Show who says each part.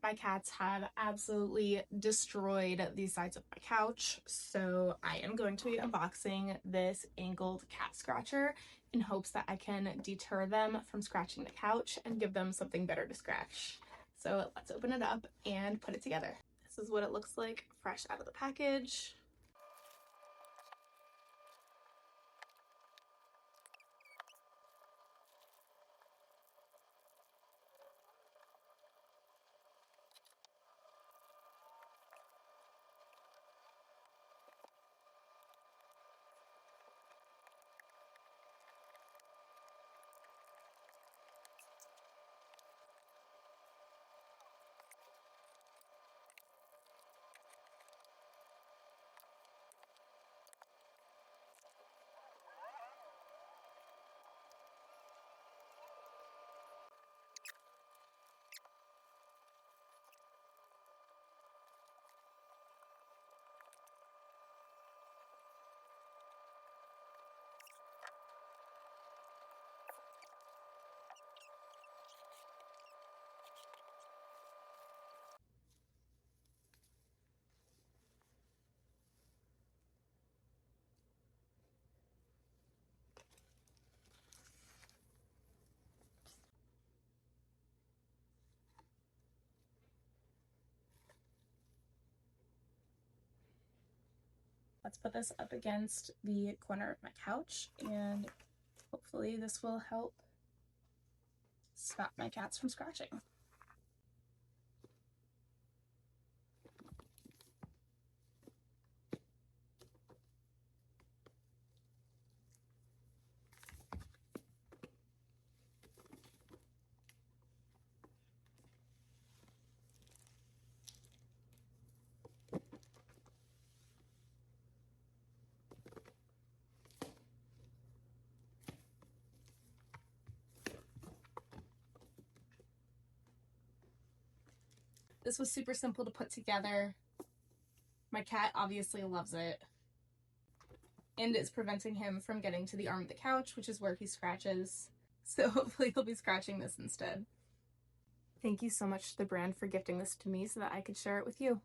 Speaker 1: My cats have absolutely destroyed the sides of my couch, so I am going to be unboxing this angled cat scratcher in hopes that I can deter them from scratching the couch and give them something better to scratch. So let's open it up and put it together. This is what it looks like fresh out of the package. Let's put this up against the corner of my couch and hopefully this will help stop my cats from scratching. This was super simple to put together. My cat obviously loves it. And it's preventing him from getting to the arm of the couch, which is where he scratches. So hopefully he'll be scratching this instead. Thank you so much to the brand for gifting this to me so that I could share it with you.